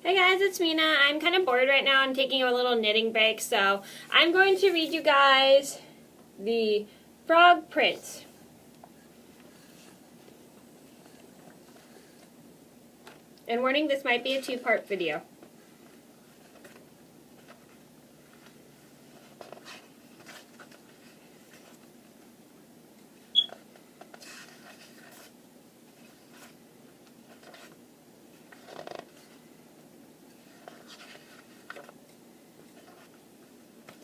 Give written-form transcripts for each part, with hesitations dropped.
Hey guys, it's Mena. I'm kind of bored right now and taking a little knitting break, so I'm going to read you guys the Frog Prince. And warning, this might be a two-part video.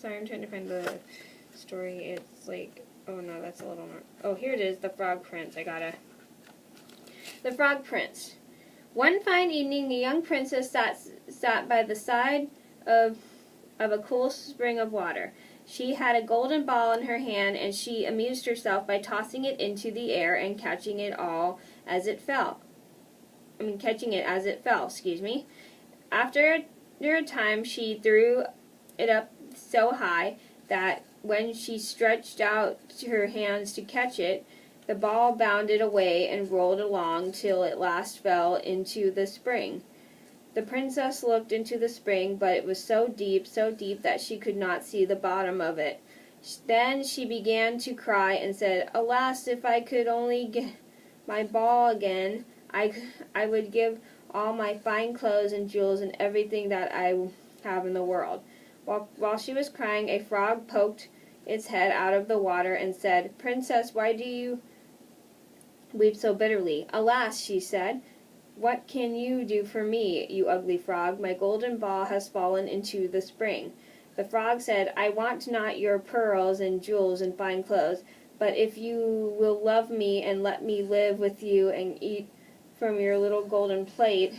Sorry, I'm trying to find the story. It's like, oh no, that's a little more. Oh, here it is, the Frog Prince. The Frog Prince. One fine evening, the young princess sat by the side of a cool spring of water. She had a golden ball in her hand, and she amused herself by tossing it into the air and catching it as it fell. Excuse me. After a time, she threw it up so high that when she stretched out her hands to catch it, the ball bounded away and rolled along till it last fell into the spring. The princess looked into the spring, but it was so deep that she could not see the bottom of it. Then she began to cry and said, "Alas, if I could only get my ball again, I would give all my fine clothes and jewels and everything that I have in the world." While she was crying, a frog poked its head out of the water and said, "Princess, why do you weep so bitterly?" "Alas," she said, "what can you do for me, you ugly frog? My golden ball has fallen into the spring." The frog said, "I want not your pearls and jewels and fine clothes, but if you will love me and let me live with you and eat from your little golden plate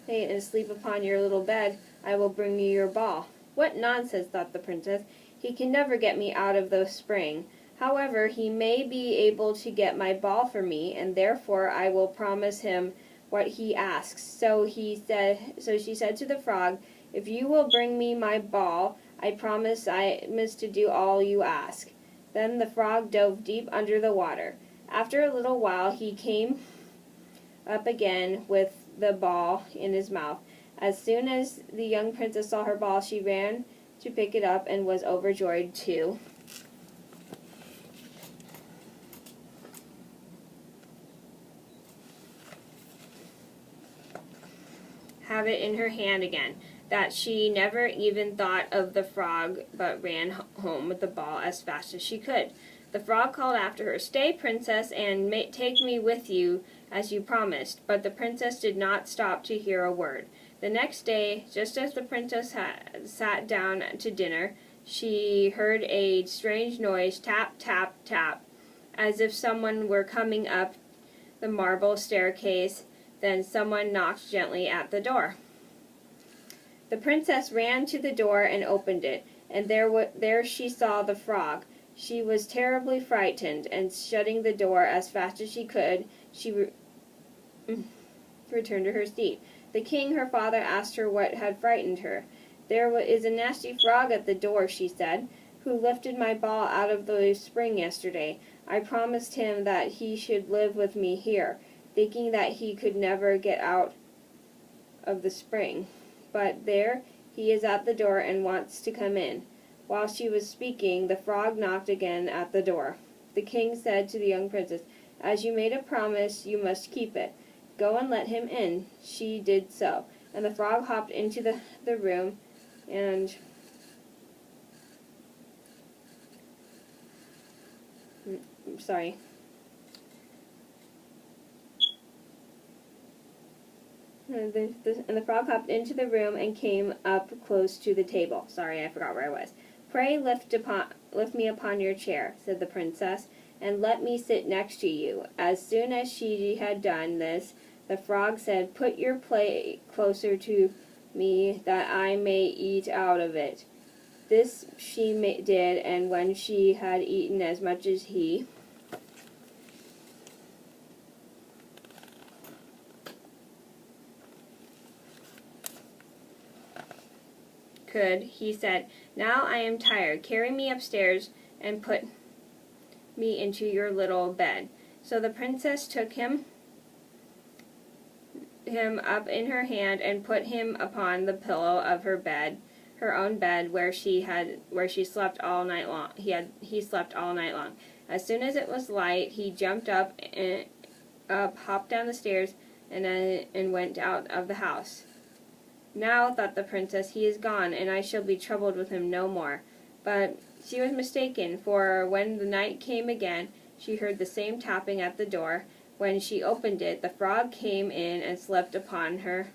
and sleep upon your little bed, I will bring you your ball." "What nonsense," thought the princess. "He can never get me out of the spring. However, he may be able to get my ball for me, and therefore I will promise him what he asks." So she said to the frog, "If you will bring me my ball, I promise to do all you ask." Then the frog dove deep under the water. After a little while he came up again with the ball in his mouth. As soon as the young princess saw her ball, she ran to pick it up and was overjoyed to have it in her hand again, that she never even thought of the frog, but ran home with the ball as fast as she could. The frog called after her, "Stay, princess, and take me with you as you promised." But the princess did not stop to hear a word. The next day, just as the princess sat down to dinner, she heard a strange noise, tap, tap, tap, as if someone were coming up the marble staircase. Then someone knocked gently at the door. The princess ran to the door and opened it, and there she saw the frog. She was terribly frightened, and shutting the door as fast as she could, she returned to her seat. The king, her father, asked her what had frightened her. "There is a nasty frog at the door," she said, "who lifted my ball out of the spring yesterday. I promised him that he should live with me here, thinking that he could never get out of the spring. But there he is at the door and wants to come in." While she was speaking, the frog knocked again at the door. The king said to the young princess, "As you made a promise, you must keep it. Go and let him in." She did so, and the frog hopped into the room and And the frog hopped into the room and came up close to the table. Sorry, I forgot where I was. "Pray lift me upon your chair," said the princess, "and let me sit next to you." As soon as she had done this, the frog said, "Put your plate closer to me that I may eat out of it." This she did, and when she had eaten as much as he could, he said, "Now I am tired. Carry me upstairs and put me into your little bed." So the princess took him him up in her hand and put him upon the pillow of her bed, her own bed, where she slept all night long. He slept all night long. As soon as it was light, he jumped up, hopped down the stairs, and went out of the house. Now, thought the princess, he is gone, and I shall be troubled with him no more. But she was mistaken, for when the night came again, she heard the same tapping at the door. When she opened it, the frog came in and slept upon her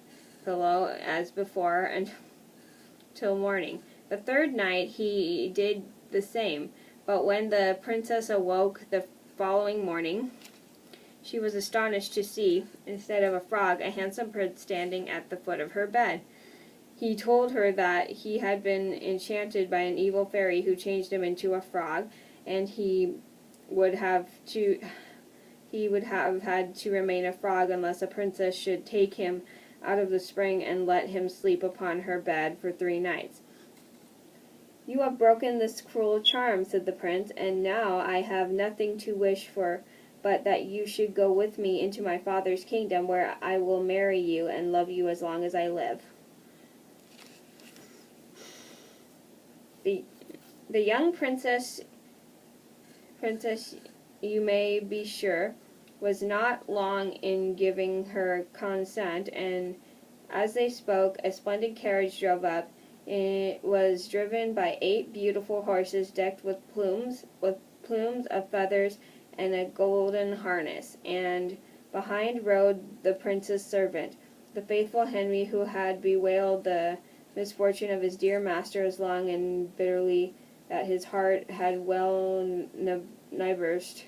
pillow as before until morning. The third night he did the same, but when the princess awoke the following morning, she was astonished to see, instead of a frog, a handsome prince standing at the foot of her bed. He told her that he had been enchanted by an evil fairy who changed him into a frog, and he would have had to remain a frog unless a princess should take him out of the spring and let him sleep upon her bed for 3 nights. "You have broken this cruel charm," said the prince, "and now I have nothing to wish for but that you should go with me into my father's kingdom, where I will marry you and love you as long as I live." The young princess, you may be sure, was not long in giving her consent, and as they spoke, a splendid carriage drove up. It was driven by 8 beautiful horses decked with plumes of feathers and a golden harness, and behind rode the prince's servant, the faithful Henry, who had bewailed the misfortune of his dear master as long and bitterly that his heart had well nigh burst.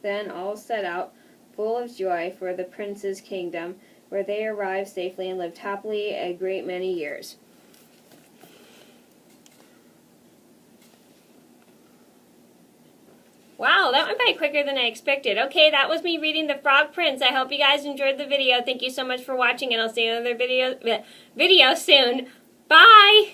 Then all set out, full of joy, for the prince's kingdom, where they arrived safely and lived happily a great many years. Wow, that went by quicker than I expected. Okay, that was me reading The Frog Prince. I hope you guys enjoyed the video. Thank you so much for watching, and I'll see you in another video soon. Bye!